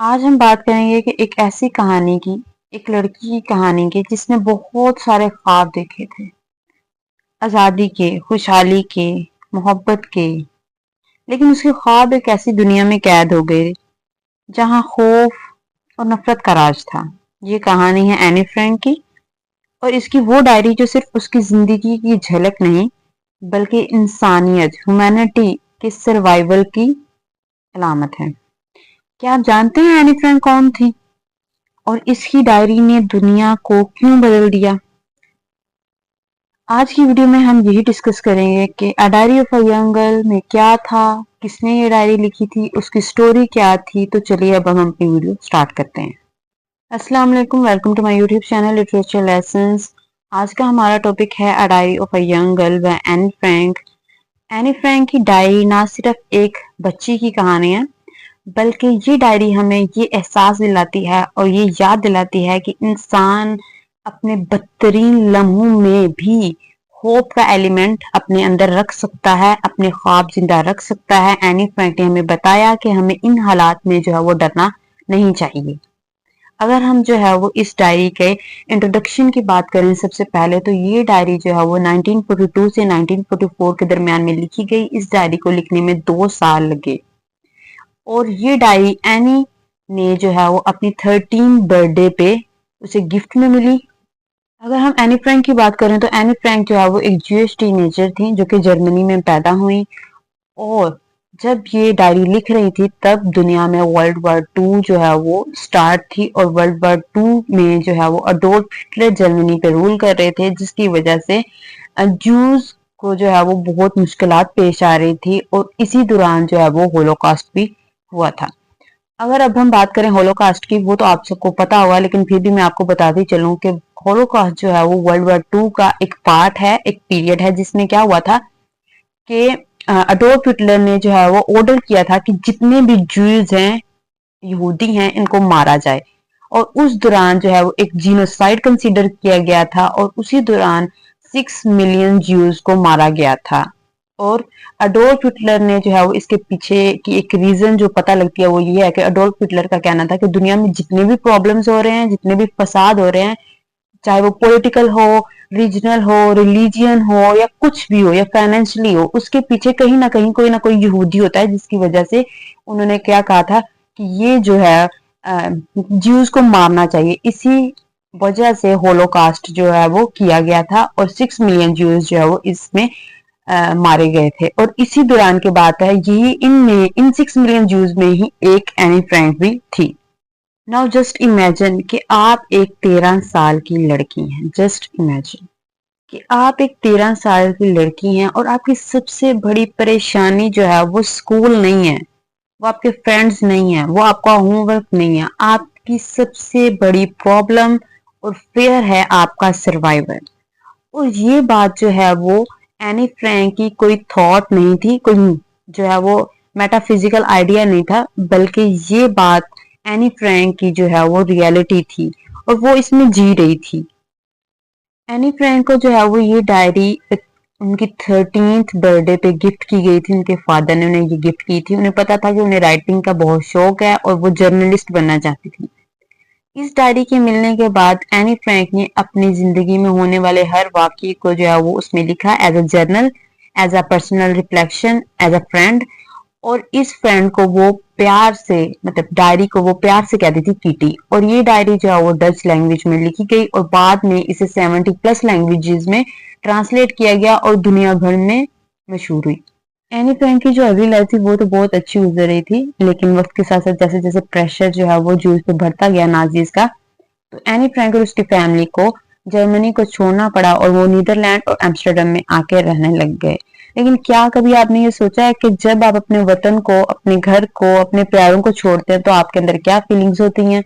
आज हम बात करेंगे कि एक ऐसी कहानी की, एक लड़की की कहानी की जिसने बहुत सारे ख्वाब देखे थे। आज़ादी के, खुशहाली के, मोहब्बत के। लेकिन उसके ख्वाब एक ऐसी दुनिया में कैद हो गए जहां खौफ और नफरत का राज था। ये कहानी है एनी फ्रैंक की और इसकी वो डायरी जो सिर्फ उसकी जिंदगी की झलक नहीं बल्कि इंसानियत, ह्यूमैनिटी के सर्वाइवल की अलामत है। क्या आप जानते हैं एनी फ्रैंक कौन थी और इसकी डायरी ने दुनिया को क्यों बदल दिया? आज की वीडियो में हम यही डिस्कस करेंगे कि अ diary of a young girl में क्या था, किसने ये डायरी लिखी थी, उसकी स्टोरी क्या थी। तो चलिए अब हम अपनी वीडियो स्टार्ट करते हैं। अस्सलाम वालेकुम, welcome to my YouTube channel literature lessons. आज का हमारा टॉपिक है a diary of a young girl by Anne Frank. Anne Frank की डायरी ना सिर्फ एक बच्ची की कहानी है बल्कि ये डायरी हमें ये एहसास दिलाती है और ये याद दिलाती है कि इंसान अपने बदतरीन लम्हों में भी होप का एलिमेंट अपने अंदर रख सकता है, अपने ख्वाब जिंदा रख सकता है। एनी फ्रैंक ने हमें बताया कि हमें इन हालात में जो है वो डरना नहीं चाहिए। अगर हम जो है वो इस डायरी के इंट्रोडक्शन की बात करें सबसे पहले, तो ये डायरी जो है वो 1942 से 1944 के दरमियान में लिखी गई। इस डायरी को लिखने में 2 साल लगे और ये डायरी एनी ने जो है वो अपनी 13 बर्थडे पे उसे गिफ्ट में मिली। अगर हम एनी फ्रैंक की बात करें तो एनी फ्रैंक जो है वो एक ज्यूइश टीनेजर थी जो कि जर्मनी में पैदा हुई और जब ये डायरी लिख रही थी तब दुनिया में वर्ल्ड वार टू जो है वो स्टार्ट थी और वर्ल्ड वार टू में जो है वो अडोल्फ हिटलर जर्मनी पे रूल कर रहे थे, जिसकी वजह से जूस को जो है वो बहुत मुश्किलात पेश आ रही थी और इसी दौरान जो है वो होलोकॉस्ट भी हुआ था। अगर अब हम बात करें होलोकास्ट की, वो तो आप सबको पता होगा लेकिन फिर भी मैं आपको बताती चलूं कि होलोकास्ट जो है वो वर्ल्ड वार टू का एक पार्ट है, एक पीरियड है जिसमें क्या हुआ था कि अडोल्फ हिटलर ने जो है वो ऑर्डर किया था कि जितने भी ज्यूज हैं, यहूदी हैं, इनको मारा जाए। और उस दौरान जो है वो एक जीनोसाइड कंसीडर किया गया था और उसी दौरान 6 मिलियन ज्यूज को मारा गया था। और अडोल्फ हिटलर ने जो है वो इसके पीछे की एक रीजन जो पता लगती है वो ये है कि अडोल्फ हिटलर का कहना था कि दुनिया में जितने भी प्रॉब्लम्स हो रहे हैं, जितने भी फसाद हो रहे हैं, चाहे वो पॉलिटिकल हो, रीजनल हो, रिलीजियन हो या कुछ भी हो या फाइनेंशियली हो, उसके पीछे कहीं ना कोई यहूदी होता है, जिसकी वजह से उन्होंने क्या कहा था कि ये जो है ज्यूज को मारना चाहिए। इसी वजह से होलोकास्ट जो है वो किया गया था और 6 मिलियन ज्यूज जो है वो इसमें मारे गए थे। और इसी दौरान की बात है, यही इनमें इन 6 मिलियन ज्यूज में ही एक एनी फ्रैंक भी थी। नाउ जस्ट इमेजिन कि आप एक 13 साल की लड़की हैं। जस्ट इमेजिन कि आप एक 13 साल की लड़की हैं और आपकी सबसे बड़ी परेशानी जो है वो स्कूल नहीं है, वो आपके फ्रेंड्स नहीं है, वो आपका होमवर्क नहीं है। आपकी सबसे बड़ी प्रॉब्लम और फेयर है आपका सर्वाइवल। और ये बात जो है वो एनी फ्रैंक की कोई थॉट नहीं थी, कोई जो है वो मेटाफिजिकल आइडिया नहीं था, बल्कि ये बात एनी फ्रैंक की जो है वो रियलिटी थी और वो इसमें जी रही थी। एनी फ्रैंक को जो है वो ये डायरी उनकी 13th बर्थडे पे गिफ्ट की गई थी। उनके फादर ने उन्हें ये गिफ्ट की थी। उन्हें पता था कि उन्हें राइटिंग का बहुत शौक है और वो जर्नलिस्ट बनना चाहती थी। इस डायरी के मिलने के बाद एनी फ्रैंक ने अपनी जिंदगी में होने वाले हर वाकये को जो है वो उसमें लिखा, as a journal, as a personal reflection, as a friend. और इस फ्रेंड को वो प्यार से, मतलब डायरी को वो प्यार से कहती थी कीटी। और ये डायरी जो है वो डच लैंग्वेज में लिखी गई और बाद में इसे 70+ लैंग्वेजेस में ट्रांसलेट किया गया और दुनिया भर में मशहूर हुई। एनी फ्रैंक की जो अर्ली लाइफ थी वो तो बहुत अच्छी गुजर रही थी, लेकिन वक्त के साथ साथ जैसे जैसे प्रेशर जो है वो जूस पे बढ़ता गया, नाजीज का, तो एनी फ्रैंक और उसकी फैमिली को जर्मनी को छोड़ना पड़ा और वो नीदरलैंड और एम्स्टर्डम में आके रहने लग गए। लेकिन क्या कभी आपने ये सोचा है कि जब आप अपने वतन को, अपने घर को, अपने प्यारों को छोड़ते हैं तो आपके अंदर क्या फीलिंग्स होती हैं?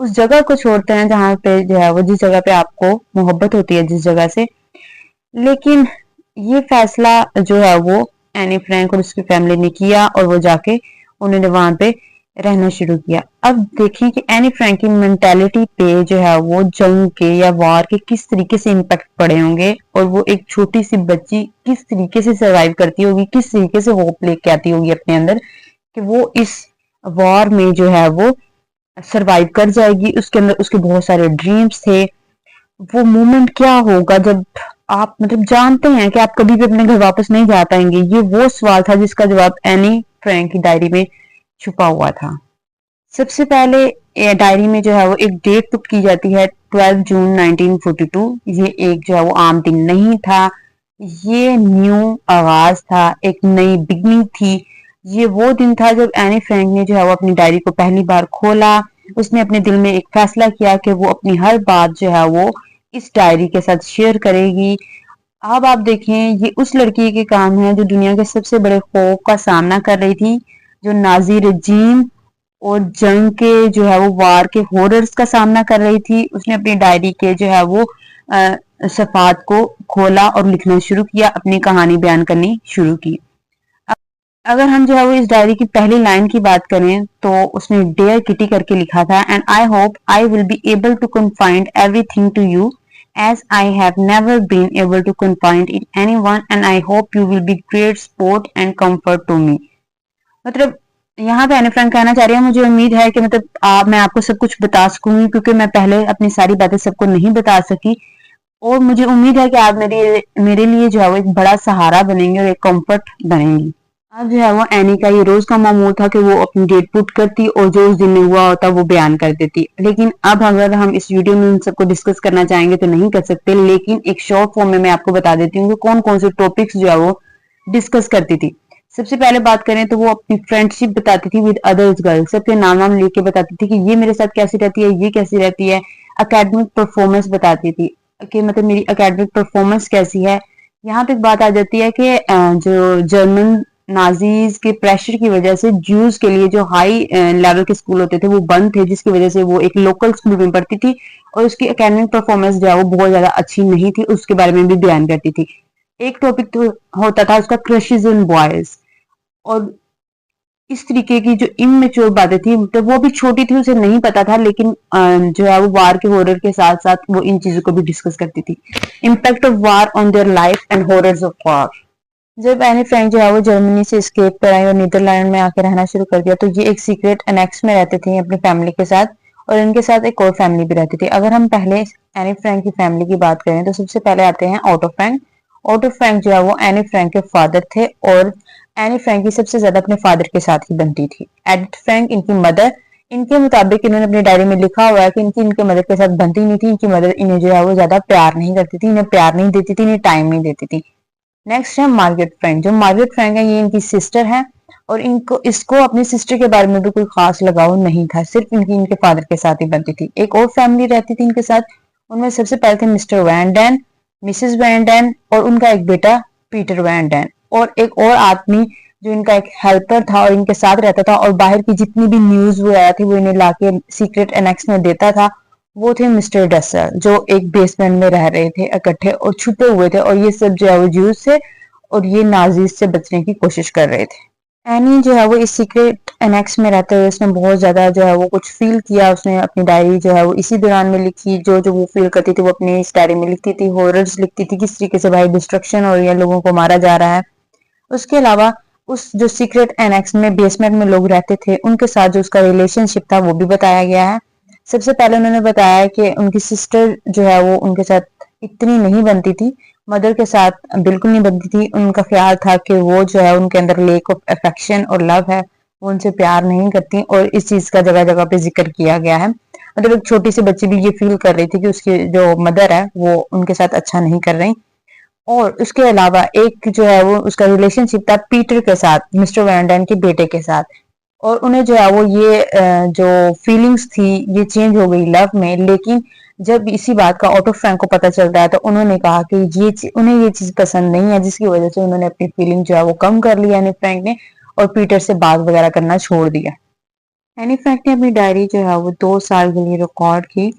उस जगह को छोड़ते हैं जहाँ पे जो है वो, जिस जगह पे आपको मोहब्बत होती है जिस जगह से। लेकिन ये फैसला जो है वो एनी फ्रैंक और उसकी फैमिली ने किया और वो जाके उन्होंने वहां पे रहना शुरू किया। अब देखें कि एनी फ्रैंक की मेंटालिटी पे जो है वो जंग के या वार के किस तरीके से इम्पैक्ट पड़े होंगे और वो एक छोटी सी बच्ची किस तरीके से सरवाइव करती होगी, किस तरीके से होप लेके आती होगी अपने अंदर कि वो इस वॉर में जो है वो सरवाइव कर जाएगी। उसके अंदर उसके बहुत सारे ड्रीम्स थे। वो मोमेंट क्या होगा जब आप मतलब जानते हैं कि आप कभी भी अपने घर वापस नहीं जा पाएंगे। ये वो सवाल था जिसका जवाब एनी फ्रैंक की डायरी में छुपा हुआ था। सबसे पहले डायरी में जो है वो एक डेट पुट की जाती है, 12 जून 1942। ये एक जो है वो आम दिन नहीं था, ये न्यू आगाज था, एक नई बिगनिंग थी। ये वो दिन था जब एनी फ्रैंक ने जो है वो अपनी डायरी को पहली बार खोला। उसने अपने दिल में एक फैसला किया कि वो अपनी हर बात जो है वो इस डायरी के साथ शेयर करेगी। अब आप देखें, ये उस लड़की के काम है जो दुनिया के सबसे बड़े खौफ का सामना कर रही थी, जो नाजी रजीम और जंग के जो है वो वार के हॉरर्स का सामना कर रही थी। उसने अपनी डायरी के जो है वो सफात को खोला और लिखना शुरू किया, अपनी कहानी बयान करनी शुरू की। अगर हम जो है वो इस डायरी की पहली लाइन की बात करें तो उसने डेयर किटी करके लिखा था, and I hope I will be able to confide everything to you as I have never been able to confide in anyone, and I hope you will be great support and comfort to me। मतलब यहाँ पे Anne Frank कहना चाह रही है, मुझे उम्मीद है कि मतलब मैं आपको सब कुछ बता सकूंगी, क्योंकि मैं पहले अपनी सारी बातें सबको नहीं बता सकी। और मुझे उम्मीद है कि आप मेरे लिए जो है वो एक बड़ा सहारा बनेंगे और एक कंफर्ट बनेंगी। अब जो है वो एनी का ये रोज का मामूल था कि वो अपनी डेट पुट करती और जो उस दिन में हुआ होता वो बयान कर देती। लेकिन अब अगर हम इस वीडियो में उन सबको डिस्कस करना चाहेंगे तो नहीं कर सकते, लेकिन एक शॉर्ट फॉर्म में मैं आपको बता देती हूँ कि कौन कौन से टॉपिक्स जो है वो डिस्कस करती थी। सबसे पहले बात करें तो वो अपनी फ्रेंडशिप बताती थी विद अदर्स गर्ल्स, सबके नाम नाम लेके बताती थी कि ये मेरे साथ कैसी रहती है, ये कैसी रहती है। अकेडमिक परफॉर्मेंस बताती थी कि मतलब मेरी अकेडमिक परफॉर्मेंस कैसी है। यहाँ पे एक बात आ जाती है कि जो जर्मन नाजीज के प्रेशर की वजह से ज्यूज के लिए जो हाई लेवल के स्कूल होते थे वो बंद थे, जिसकी वजह से वो एक लोकल स्कूल में पढ़ती थी और उसकी एकेडमिक परफॉर्मेंस जो है वो बहुत ज्यादा अच्छी नहीं थी, उसके बारे में भी बयान करती थी। एक टॉपिक तो होता था उसका क्रशेज इन बॉयज, और इस तरीके की जो इमेच्योर बातें थी, मतलब वो भी छोटी थी, उसे नहीं पता था, लेकिन जो है वो वार के हॉरर के साथ साथ वो इन चीजों को भी डिस्कस करती थी। Impact of war on their life and horrors of war. जब एनी फ्रैंक जो है वो जर्मनी से स्केप कर आई और नीदरलैंड में आकर रहना शुरू कर दिया, तो ये एक सीक्रेट एनेक्स में रहते थे अपनी फैमिली के साथ, और इनके साथ एक और फैमिली भी रहती थी। अगर हम पहले एनी फ्रैंक की फैमिली की बात करें तो सबसे पहले आते हैं ऑटो फ्रैंक। ऑटो फ्रैंक जो है वो एनी फ्रैंक के फादर थे, और एनी फ्रैंक की सबसे ज्यादा अपने फादर के साथ ही बनती थी। एडिथ फ्रैंक इनकी मदर। इनके मुताबिक इन्होंने अपनी डायरी में लिखा हुआ है कि इनके मदर के साथ बनती नहीं थी। इनकी मदर इन्हें जो है वो ज्यादा प्यार नहीं करती थी, इन्हें प्यार नहीं देती थी, इन्हें टाइम नहीं देती थी। नेक्स्ट है मार्गरेट फ्रैंक। जो मार्गरेट फ्रैंक है ये इनकी सिस्टर है, और इसको अपनी सिस्टर के बारे में भी कोई खास लगाव नहीं था, सिर्फ इनके फादर के साथ ही बनती थी। एक और फैमिली रहती थी इनके साथ, उनमें सबसे पहले थे mister Van Daan, missus Van Daan और उनका एक बेटा पीटर वैन डैन, और एक और आदमी जो इनका एक हेल्पर था और इनके साथ रहता था, और बाहर की जितनी भी न्यूज वो आया थी वो इन्हें लाके सीक्रेट एनेक्स में देता था। वो थे मिस्टर डस्टर, जो एक बेसमेंट में रह रहे थे इकट्ठे और छुपे हुए थे, और ये सब जो है वो ज्यूज थे और ये नाजीज से बचने की कोशिश कर रहे थे। एनी जो है वो इस सीक्रेट एनेक्स में रहते हुए उसने बहुत ज्यादा जो है वो कुछ फील किया। उसने अपनी डायरी जो है वो इसी दौरान में लिखी, जो जो वो फील करती थी वो अपनी इस डायरी में लिखती थी। हॉरर्स लिखती थी, किस तरीके से भाई डिस्ट्रक्शन हो रही है, लोगों को मारा जा रहा है। उसके अलावा उस जो सीक्रेट एनेक्स में बेसमेंट में लोग रहते थे उनके साथ जो उसका रिलेशनशिप था वो भी बताया गया है। सबसे पहले उन्होंने बताया कि उनकी सिस्टर जो है वो उनके साथ इतनी नहीं बनती थी, मदर के साथ बिल्कुल नहीं बनती थी। उनका ख्याल था कि वो जो है उनके अंदर लेक ऑफ अफेक्शन और लव है, वो उनसे प्यार नहीं करती, और इस चीज का जगह जगह पे जिक्र किया गया है। मतलब एक छोटी सी बच्ची भी ये फील कर रही थी कि उसकी जो मदर है वो उनके साथ अच्छा नहीं कर रही। और उसके अलावा एक जो है वो उसका रिलेशनशिप था पीटर के साथ, मिस्टर वैंडन के बेटे के साथ, और उन्हें जो है वो ये जो फीलिंग्स थी ये चेंज हो गई लव में। लेकिन जब इसी बात का ऑटो फ्रैंक को पता चलता है तो उन्होंने कहा कि उन्हें ये चीज पसंद नहीं है, जिसकी वजह से उन्होंने अपनी फीलिंग जो है वो कम कर ली एनी फ्रैंक ने, और पीटर से बात वगैरह करना छोड़ दिया। एनी फ्रैंक ने अपनी डायरी जो है वो 2 साल के लिए रिकॉर्ड की।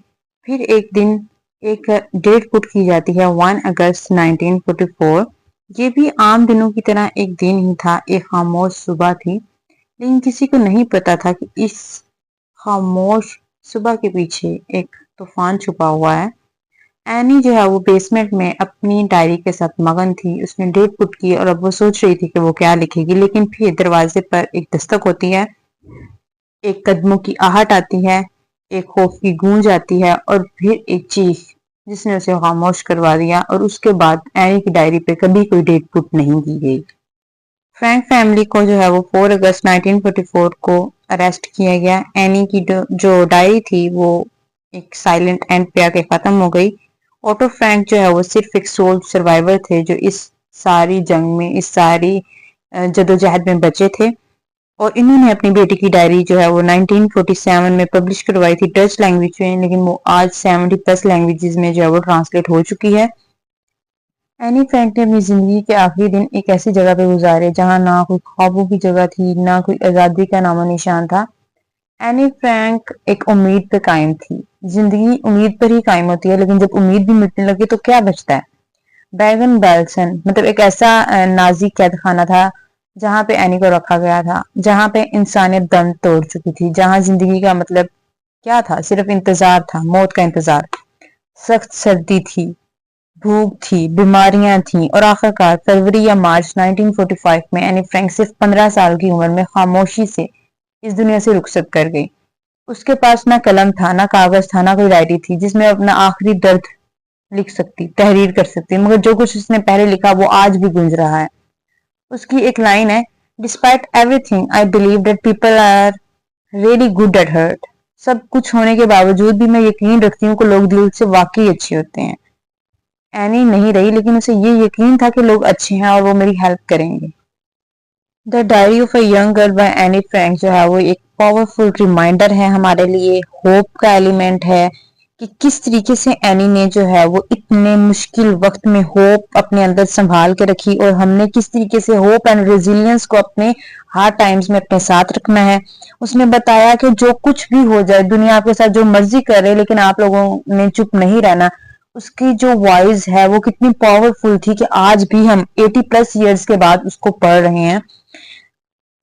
फिर एक दिन एक डेट पुट की जाती है, 1 अगस्त 1944। ये भी आम दिनों की तरह एक दिन ही था, एक खामोश सुबह थी, लेकिन किसी को नहीं पता था कि इस खामोश सुबह के पीछे एक तूफान छुपा हुआ है। एनी जो है वो बेसमेंट में अपनी डायरी के साथ मगन थी। उसने डेट पुट की और अब वो सोच रही थी कि वो क्या लिखेगी, लेकिन फिर दरवाजे पर एक दस्तक होती है। एक कदमों की आहट आती है, एक खौफ की गूंज आती है और फिर एक चीख जिसने उसे खामोश करवा दिया। और उसके बाद एनी की डायरी पे कभी कोई डेट पुट नहीं की गई। फ्रैंक फैमिली को जो है वो 4 अगस्त 1944 को अरेस्ट किया गया। एनी की जो डायरी थी वो एक साइलेंट एंड पे आके खत्म हो गई। ऑटो फ्रैंक जो है वो सिर्फ एक सोल सर्वाइवर थे जो इस सारी जंग में, इस सारी जदोजहद में बचे थे। और इन्होंने अपनी बेटी की डायरी जो है वो 1947 में पब्लिश करवाई थी डच लैंग्वेज में, लेकिन वो आज 70 प्लस लैंग्वेजेस में जो है वो ट्रांसलेट हो चुकी है। एनी फ्रैंक ने अपनी जिंदगी के आखिरी दिन एक ऐसी जगह पे गुजारे जहां ना कोई ख्वाबों की जगह थी, ना कोई आजादी का नामो निशान था। एनी फ्रैंक एक उम्मीद पे कायम थी। जिंदगी उम्मीद पर ही कायम होती है, लेकिन जब उम्मीद भी मिटने लगे तो क्या बचता है। बैगन बेल्सन मतलब एक ऐसा नाजी कैद खाना था जहां पे एनी को रखा गया था, जहां पे इंसानियत दम तोड़ चुकी थी, जहां जिंदगी का मतलब क्या था, सिर्फ इंतजार था, मौत का इंतजार। सख्त सर्दी थी, भूख थी, बीमारियां थीं और आखिरकार फरवरी या मार्च 1945 में एनी फ्रैंक सिर्फ 15 साल की उम्र में खामोशी से इस दुनिया से रुखसत कर गई। उसके पास ना कलम था, ना कागज था, ना कोई डायरी थी जिसमें अपना आखिरी दर्द लिख सकती, तहरीर कर सकती, मगर जो कुछ उसने पहले लिखा वो आज भी गूंज रहा है। उसकी एक लाइन है, despite everything I believe that people are really good at heart. सब कुछ होने के बावजूद भी मैं यकीन रखती हूँ कि लोग दिल से वाकई अच्छे होते हैं। एनी नहीं रही, लेकिन उसे ये यकीन था कि लोग अच्छे हैं और वो मेरी हेल्प करेंगे। The diary of a young girl by Anne Frank जो है वो एक पावरफुल रिमाइंडर है हमारे लिए, होप का एलिमेंट है कि किस तरीके से एनी ने जो है वो इतने मुश्किल वक्त में होप अपने अंदर संभाल के रखी और हमने किस तरीके से होप एंड रेजिलियंस को अपने हार्ड टाइम्स में अपने साथ रखना है। उसने बताया कि जो कुछ भी हो जाए, दुनिया आपके साथ जो मर्जी करे, लेकिन आप लोगों ने चुप नहीं रहना। उसकी जो वॉइस है वो कितनी पावरफुल थी कि आज भी हम 80 प्लस इयर्स के बाद उसको पढ़ रहे हैं।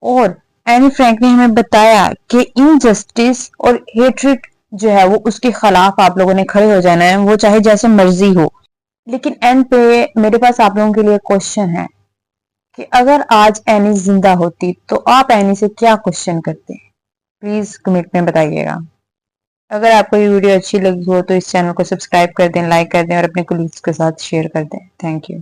और एनी फ्रैंक ने हमें बताया कि इनजस्टिस और हेट्रेड जो है वो उसके खिलाफ आप लोगों ने खड़े हो जाना है, वो चाहे जैसे मर्जी हो। लेकिन एंड पे मेरे पास आप लोगों के लिए क्वेश्चन है कि अगर आज एनी जिंदा होती तो आप एनी से क्या क्वेश्चन करते? प्लीज कमेंट में बताइएगा। अगर आपको ये वीडियो अच्छी लगी हो तो इस चैनल को सब्सक्राइब कर दें, लाइक कर दें और अपने कोलीग्स के साथ शेयर कर दें। Thank you.